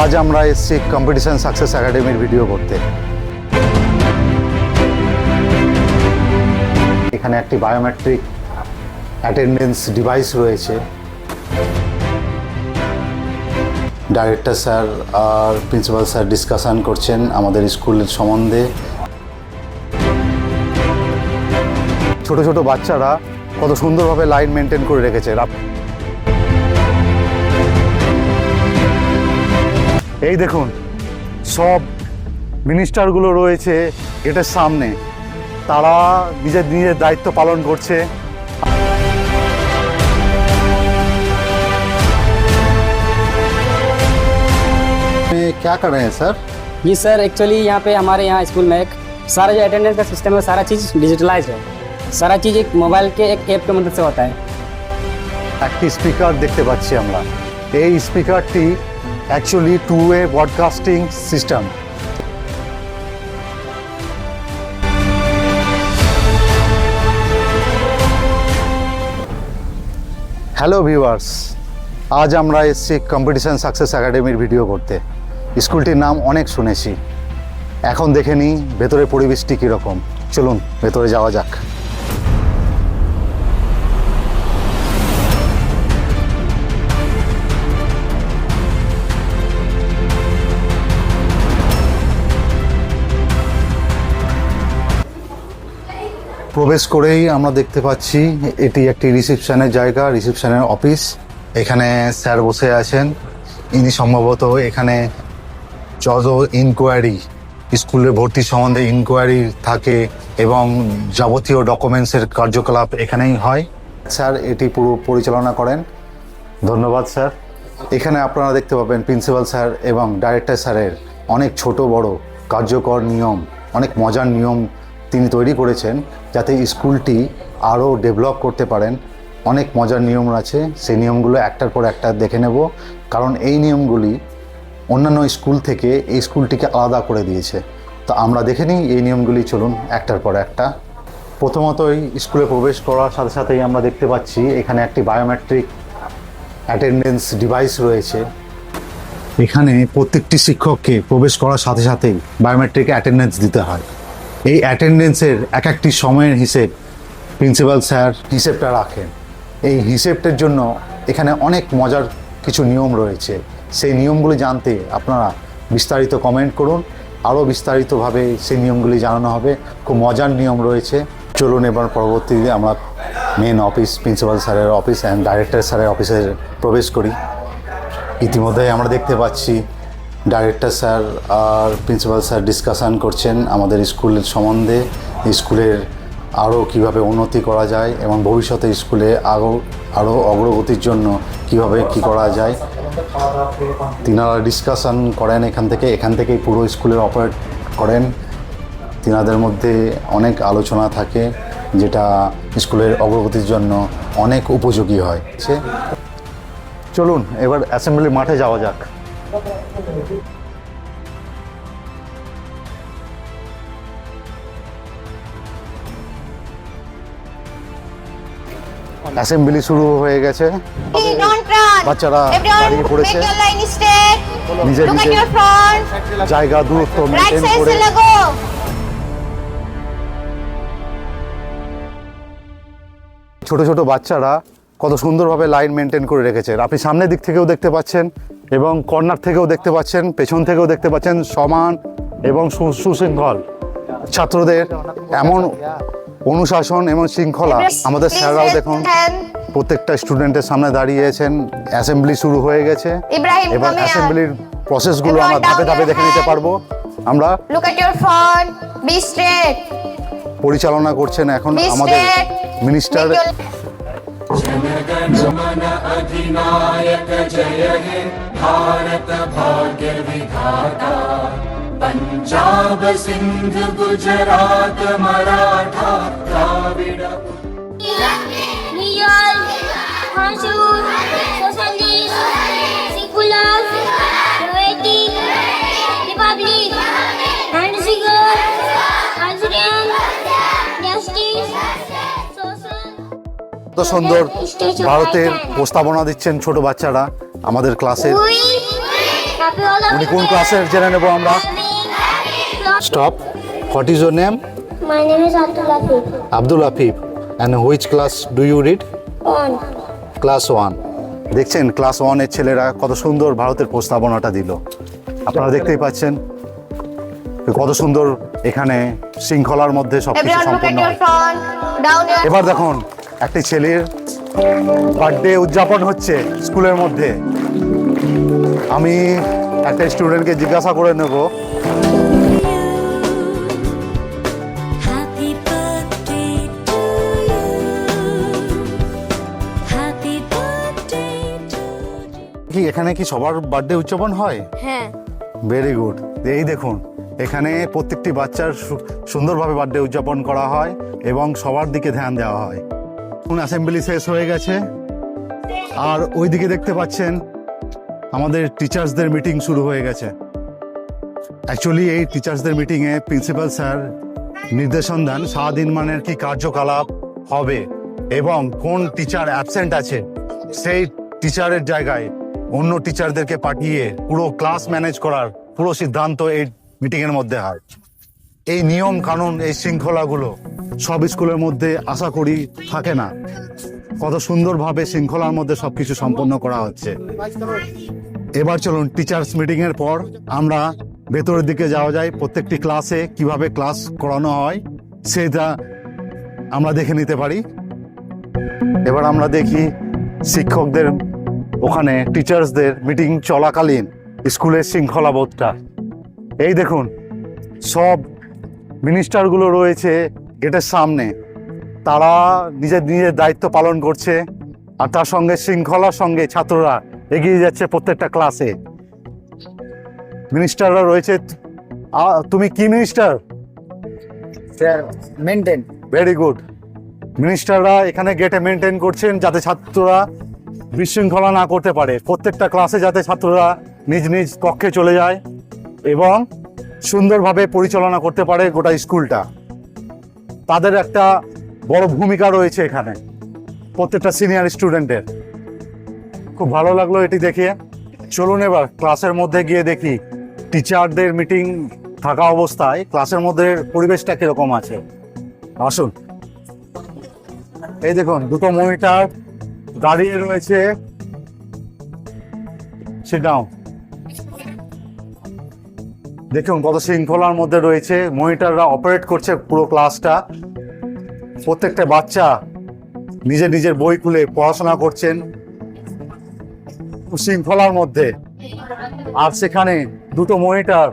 আজ আমরা এসেছি কম্পিটিশন সাকসেস একাডেমির ভিডিও করতে। এখানে একটি বায়োমেট্রিক অ্যাটেন্ডেন্স ডিভাইস রয়েছে। ডাইরেক্টর স্যার আর প্রিন্সিপাল স্যার ডিসকাশন করছেন আমাদের স্কুলের সম্বন্ধে। ছোট ছোট বাচ্চারা কত সুন্দরভাবে লাইন মেনটেন করে রেখেছে। এই দেখুন, সব মিনিস্টারগুলো রয়েছে গেটের সামনে, তারা নিজের নিজের দায়িত্ব পালন করছে। क्या कर रहे हैं सर? जी सर, एक्चुअली यहाँ पे हमारे यहाँ स्कूल में एक सारा जो अटेंडेंस का सिस्टम है, सारा चीज़ डिजिटलाइज है। सारा चीज़ एक मोबाइल के एक ऐप की मदद से होता है। একটি স্পিকার দেখতে পাচ্ছি আমরা। এই স্পিকারটি actually two way broadcasting system. Hello viewers, আজ আমরা এসেছি কম্পিটিশন সাকসেস একাডেমির ভিডিও করতে। স্কুলটির নাম অনেক শুনেছি, এখন দেখে নিই ভেতরের পরিবেশটি কীরকম। চলুন ভেতরে যাওয়া যাক। প্রবেশ করেই আমরা দেখতে পাচ্ছি এটি একটি রিসেপশনের জায়গা, রিসেপশনের অফিস। এখানে স্যার বসে আছেন, ইনি সম্ভবত এখানে যত ইনকোয়ারি, স্কুলের ভর্তি সম্বন্ধে ইনকোয়ারি থাকে এবং যাবতীয় ডকুমেন্টসের কার্যকলাপ এখানেই হয়। স্যার এটি পুরো পরিচালনা করেন। ধন্যবাদ স্যার। এখানে আপনারা দেখতে পাবেন প্রিন্সিপাল স্যার এবং ডাইরেক্টর স্যারের অনেক ছোট বড় কার্যকর নিয়ম, অনেক মজার নিয়ম তিনি তৈরি করেছেন যাতে স্কুলটি আরও ডেভেলপ করতে পারেন। অনেক মজার নিয়ম আছে, সেই নিয়মগুলো একটার পর একটা দেখে নেব, কারণ এই নিয়মগুলি অন্যান্য স্কুল থেকে এই স্কুলটিকে আলাদা করে দিয়েছে। তো আমরা দেখে নিই এই নিয়মগুলি, চলুন একটার পর একটা। প্রথমতই স্কুলে প্রবেশ করার সাথে সাথেই আমরা দেখতে পাচ্ছি এখানে একটি বায়োমেট্রিক অ্যাটেন্ডেন্স ডিভাইস রয়েছে। এখানে প্রত্যেকটি শিক্ষককে প্রবেশ করার সাথে সাথেই বায়োমেট্রিক অ্যাটেন্ডেন্স দিতে হয়। এই অ্যাটেন্ডেন্সের এক একটি সময়ের হিসেব প্রিন্সিপাল স্যার হিসেবটা রাখেন। এই হিসেবটার জন্য এখানে অনেক মজার কিছু নিয়ম রয়েছে। সেই নিয়মগুলি জানতে আপনারা বিস্তারিত কমেন্ট করুন, আরও বিস্তারিতভাবে সেই নিয়মগুলি জানানো হবে। খুব মজার নিয়ম রয়েছে। চলুন এবার পরবর্তীতে আমরা মেন অফিস, প্রিন্সিপাল স্যারের অফিস অ্যান্ড ডাইরেক্টর স্যারের অফিসে প্রবেশ করি। ইতিমধ্যে আমরা দেখতে পাচ্ছি ডাইরেক্টর স্যার আর প্রিন্সিপাল স্যার ডিসকাশন করছেন আমাদের স্কুলের সম্বন্ধে, স্কুলের আরও কীভাবে উন্নতি করা যায় এবং ভবিষ্যতে স্কুলে আরও অগ্রগতির জন্য কীভাবে কী করা যায় তিনারা ডিসকাশন করেন। এখান থেকেই পুরো স্কুলের অপারেট করেন। তিনাদের মধ্যে অনেক আলোচনা থাকে যেটা স্কুলের অগ্রগতির জন্য অনেক উপযোগী হয়। চলুন এবার অ্যাসেম্বলি মাঠে যাওয়া যাক। অ্যাসেম্বলি শুরু হয়ে গেছে, বাচ্চারা দাঁড়িয়ে পড়েছে নিজের নিজের জায়গা দূরত্ব মেনটেন করে। ছোট ছোট বাচ্চারা কত সুন্দরভাবে লাইন মেনটেন করে রেখেছে। আপনি সামনের দিক থেকেও দেখতে পাচ্ছেন এবং কর্নার থেকেও দেখতে পাচ্ছেন, পেছন থেকেও দেখতে পাচ্ছেন। সমান এবং সুশৃঙ্খল ছাত্রদের এমন অনুশাসন এবং শৃঙ্খলা। আমাদের স্যাররাও দেখুন প্রত্যেকটা স্টুডেন্টের সামনে দাঁড়িয়েছেন। অ্যাসেম্বলি শুরু হয়ে গেছে, এবার অ্যাসেম্বলির প্রসেসগুলো আমরা ধাপে ধাপে দেখে নিতে পারবো। আমরা পরিচালনা করছেন এখন আমাদের মিনিস্টার। जनगण अधिनायक जय हे भारत भाग्य विधाता पंजाब सिंध गुजरात मराठा द्राविड़ কত সুন্দর ভারতের প্রস্তাবনা দিচ্ছেন ছোট বাচ্চারা আমাদের ক্লাসে। উনি কোন ক্লাসের জেনে নেব আমরা। Stop. What is your name? My name is Abdul Latif. Abdul Afif. And which class do you read? On. Class 1। দেখছেন ক্লাস 1-এর ছেলেরা কত সুন্দর ভারতের প্রস্তাবনাটা দিল। আপনারা দেখতেই পাচ্ছেন কত সুন্দর এখানে শৃঙ্খলার মধ্যে সবকিছু Everyone look at সম্পন্ন your হয়। phone. Down your. এবার দেখুন একটি ছেলের বার্থডে উদযাপন হচ্ছে স্কুলের মধ্যে। আমি একটা স্টুডেন্টকে জিজ্ঞাসা করে নেব। Happy birthday to you. Happy birthday to you. কি এখানে কি সবার বার্থডে উদযাপন হয়? হ্যাঁ। Very good. এই দেখুন এখানে প্রত্যেকটি বাচ্চার সুন্দরভাবে বার্থডে উদযাপন করা হয় এবং সবার দিকে ধ্যান দেওয়া হয়। এখন অ্যাসেম্বলি শেষ হয়ে গেছে আর ওইদিকে দেখতে পাচ্ছেন আমাদের টিচার্সদের মিটিং শুরু হয়ে গেছে। অ্যাকচুয়ালি এই টিচার্সদের মিটিংয়ে প্রিন্সিপাল স্যার নির্দেশন দেন সারাদিন মানের কি কার্যকলাপ হবে এবং কোন টিচার অ্যাবসেন্ট আছে সেই টিচারের জায়গায় অন্য টিচারদেরকে পাঠিয়ে পুরো ক্লাস ম্যানেজ করার পুরো সিদ্ধান্ত এই মিটিংয়ের মধ্যে হয়। এই নিয়ম কানুন এই শৃঙ্খলাগুলো সব স্কুলের মধ্যে আশা করি থাকে না। কত সুন্দরভাবে শৃঙ্খলার মধ্যে সবকিছু সম্পন্ন করা হচ্ছে। এবার চলুন টিচার্স মিটিং এর পর আমরা ভেতরের দিকে যাওয়া যায়, প্রত্যেকটি ক্লাসে কিভাবে ক্লাস করানো হয় সেটা আমরা দেখে নিতে পারি। এবার আমরা দেখি শিক্ষকদের ওখানে টিচার্সদের মিটিং চলাকালীন স্কুলের শৃঙ্খলাবোধটা। এই দেখুন সব মিনিস্টারগুলো রয়েছে গেটের সামনে, তারা নিজের নিজের দায়িত্ব পালন করছে আর তার সঙ্গে শৃঙ্খলার সঙ্গে ছাত্ররা এগিয়ে যাচ্ছে প্রত্যেকটা ক্লাসে। মিনিস্টাররা রয়েছে। তুমি কি মিনিস্টার? मेंटेन। Very good. মিনিস্টাররা এখানে গেটে মেনটেন করছেন যাতে ছাত্ররা বিশৃঙ্খলা না করতে পারে। প্রত্যেকটা ক্লাসে যাতে ছাত্ররা নিজ নিজ কক্ষে চলে যায় এবং সুন্দরভাবে পরিচালনা করতে পারে গোটা স্কুলটা। তাদের একটা বড় ভূমিকা রয়েছে এখানে প্রত্যেকটা সিনিয়র স্টুডেন্টের। খুব ভালো লাগলো এটি দেখে। চলুন এবার ক্লাসের মধ্যে গিয়ে দেখি টিচারদের মিটিং থাকা অবস্থায় ক্লাসের মধ্যে পরিবেশটা কিরকম আছে। আসুন। এই দেখুন দুটো মনিটর দাঁড়িয়ে রয়েছে। Sit down. দেখুন কত শৃঙ্খলার মধ্যে রয়েছে। মনিটররা অপারেট করছে পুরো ক্লাসটা। প্রত্যেকটা বাচ্চা নিজের নিজের বই খুলে পড়াশোনা করছেন শৃঙ্খলার মধ্যে। আর সেখানে দুটো মনিটর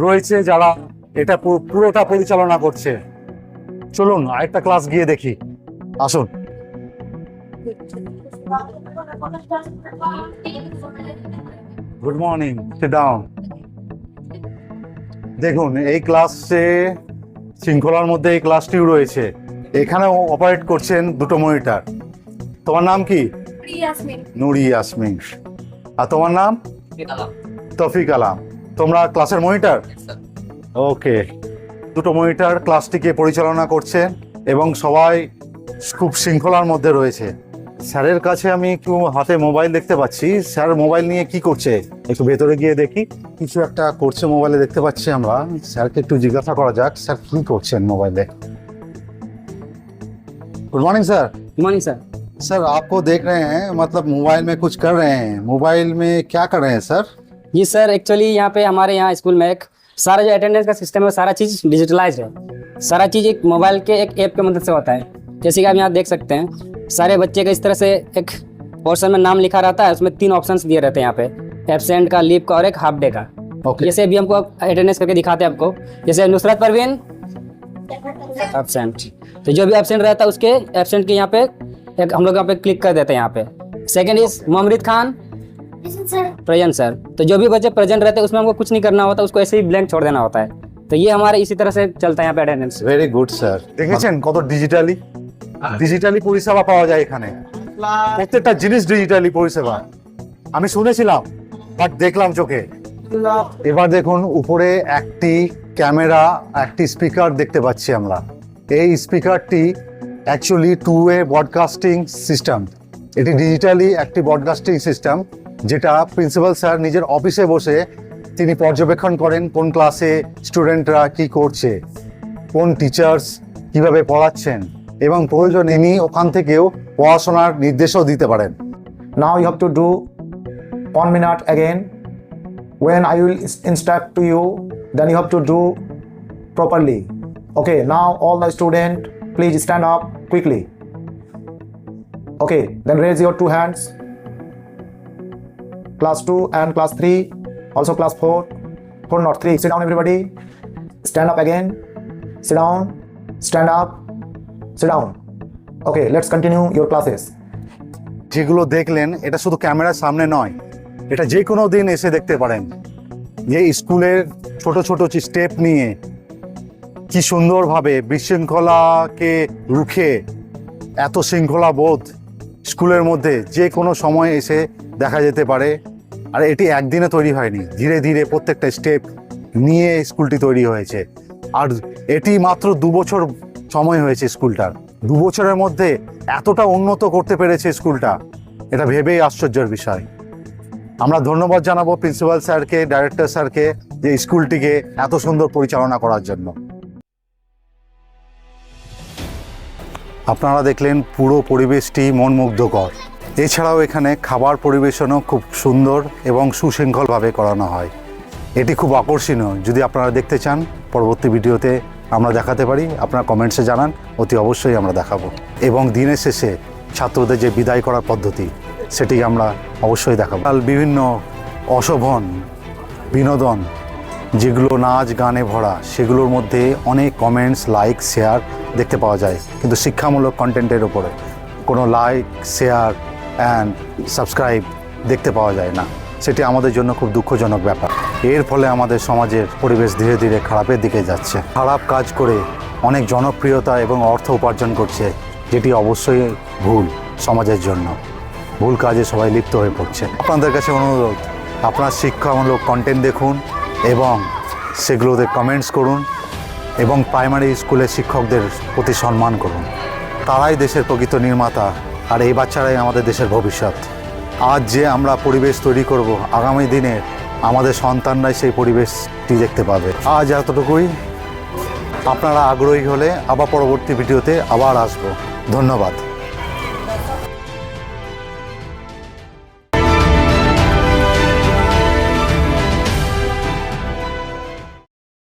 রয়েছে যারা এটা পুরোটা পরিচালনা করছে। চলুন আরেকটা ক্লাস গিয়ে দেখি। আসুন। Good morning. Sit down. দেখুন এই ক্লাসে শৃঙ্খলার মধ্যে এই ক্লাসটিও রয়েছে। এখানেও অপারেট করছেন দুটো মনিটর। তোমার নাম কি? নুরি ইয়াসমিন। আর তোমার নাম? তফিক আলাম। তোমরা ক্লাসের মনিটর? ওকে। দুটো মনিটর ক্লাসটিকে পরিচালনা করছেন এবং সবাই খুব শৃঙ্খলার মধ্যে রয়েছে। স্যারের কাছে আমি একটু হাতে মোবাইল দেখতে পাচ্ছি। স্যার মোবাইল নিয়ে কি করছে একটু ভেতরে গিয়ে দেখি। কিছু একটা করছে মোবাইলে দেখতে পাচ্ছি আমরা। স্যারকে একটু জিজ্ঞাসা করা যাক স্যার কি করছেন মোবাইলে। Good morning sir. Good morning sir. Sir आपको देख रहे हैं मतलब मोबाइल में कुछ कर रहे हैं, मोबाइल में क्या कर रहे हैं सर? जी सर, एक्चुअली यहाँ पे हमारे यहाँ स्कूल में एक सारा जो अटेंडेंस का सिस्टम है सारा चीज़ डिजिटलाइज है। सारा चीज़ एक मोबाइल के एक ऐप की मदद से होता है। जैसे कि आप यहाँ देख सकते हैं सारे बच्चे का इस तरह से एक पोर्शन में नाम लिखा रहता है, उसमें 3 ऑप्शंस दिए रहते हैं यहाँ पे, एब्सेंट का, लीव का और एक हाफ डे का। ओके। जैसे अभी हमको अटेंडेंस करके दिखाते हैं आपको। जैसे नुसरत परवीन एब्सेंट, तो जो भी एब्सेंट रहता है उसके एब्सेंट के यहाँ पे एक हम लोग यहाँ पे क्लिक कर देते हैं यहाँ पे। Second is Mohammad Khan present sir, तो जो भी बच्चे प्रेजेंट रहते हैं उसमें हमको कुछ नहीं करना होता, उसको ऐसे ही ब्लैंक छोड़ देना होता है। तो ये हमारे इसी तरह से चलता है यहाँ पे अटेंडेंस। Very good sir. দেখেছেন কত ডিজিটালি পরিষেবা পাওয়া যায় এখানে। প্রত্যেকটা জিনিস ডিজিটালি পরিষেবা। আমি শুনেছিলাম বাট দেখলাম চোখে। এবার দেখুন উপরে একটি ক্যামেরা একটি স্পিকার দেখতে পাচ্ছি আমরা। এই স্পিকারটি অ্যাকচুয়ালি 2 ওয়ে ব্রডকাস্টিং সিস্টেম। এটি ডিজিটালি একটি ব্রডকাস্টিং সিস্টেম। যেটা প্রিন্সিপাল স্যার নিজের অফিসে বসে তিনি পর্যবেক্ষণ করেন কোন ক্লাসে স্টুডেন্টরা কি করছে, কোন টিচার্স কিভাবে পড়াচ্ছেন, এবং প্রয়োজন ইনি ওখান থেকেও পড়াশোনার নির্দেশও দিতে পারেন। Now you have to do 1 minute again. When I will instruct to you, then you have to do properly. Okay, now all the student, please stand up quickly. Okay, then raise your 2 hands. Class 2 and class 3, also class 4, 4 not 3. Sit down everybody. Stand up again. Sit down. Stand up. Sit down. Okay, let's continue your classes. যেগুলো দেখলেন এটা শুধু ক্যামেরার সামনে নয়, এটা যে কোনো দিন এসে দেখতে পারেন যে স্কুলের ছোট ছোট স্টেপ নিয়ে কি সুন্দরভাবে বিশৃঙ্খলাকে রুখে এত শৃঙ্খলা বোধ স্কুলের মধ্যে যে কোনো সময় এসে দেখা যেতে পারে। আর এটি একদিনে তৈরি হয়নি, ধীরে ধীরে প্রত্যেকটা স্টেপ নিয়ে স্কুলটি তৈরি হয়েছে। আর এটি মাত্র 2 বছর সময় হয়েছে স্কুলটার। 2 বছরের মধ্যে এতটা উন্নত করতে পেরেছে স্কুলটা, এটা ভেবেই আশ্চর্যের বিষয়। আমরা ধন্যবাদ জানাবো প্রিন্সিপাল স্যারকে, ডাইরেক্টর স্যারকে, যে স্কুলটিকে এত সুন্দর পরিচালনা করার জন্য। আপনারা দেখলেন পুরো পরিবেশটি মনমুগ্ধকর। এছাড়াও এখানে খাবার পরিবেশনও খুব সুন্দর এবং সুশৃঙ্খলভাবে করানো হয়। এটি খুব আকর্ষণীয়। যদি আপনারা দেখতে চান পরবর্তী ভিডিওতে আমরা দেখাতে পারি, আপনারা কমেন্টসে জানান, অতি অবশ্যই আমরা দেখাবো। এবং দিনের শেষে ছাত্রদের যে বিদায় করার পদ্ধতি সেটি আমরা অবশ্যই দেখাবো। আর বিভিন্ন অশোভন বিনোদন যেগুলো নাচ গানে ভরা, সেগুলোর মধ্যে অনেক কমেন্টস, লাইক, শেয়ার দেখতে পাওয়া যায়, কিন্তু শিক্ষামূলক কন্টেন্টের উপরে কোনো লাইক, শেয়ার অ্যান্ড সাবস্ক্রাইব দেখতে পাওয়া যায় না। সেটি আমাদের জন্য খুব দুঃখজনক ব্যাপার। এর ফলে আমাদের সমাজের পরিবেশ ধীরে ধীরে খারাপের দিকে যাচ্ছে। খারাপ কাজ করে অনেক জনপ্রিয়তা এবং অর্থ উপার্জন করছে, যেটি অবশ্যই ভুল। সমাজের জন্য ভুল কাজে সবাই লিপ্ত হয়ে পড়ছে। আপনাদের কাছে অনুরোধ, আপনার শিক্ষামূলক কন্টেন্ট দেখুন এবং সেগুলোতে কমেন্টস করুন, এবং প্রাইমারি স্কুলের শিক্ষকদের প্রতি সম্মান করুন। তারাই দেশের প্রকৃত নির্মাতা, আর এই বাচ্চারাই আমাদের দেশের ভবিষ্যৎ। আজ যে আমরা পরিবেশ তৈরি করব, আগামী দিনে আমাদের সন্তানরাই সেই পরিবেশটি দেখতে পাবে। আজ এতটুকুই। আপনারা আগ্রহী হলে আবার পরবর্তী ভিডিওতে আবার আসবো। ধন্যবাদ।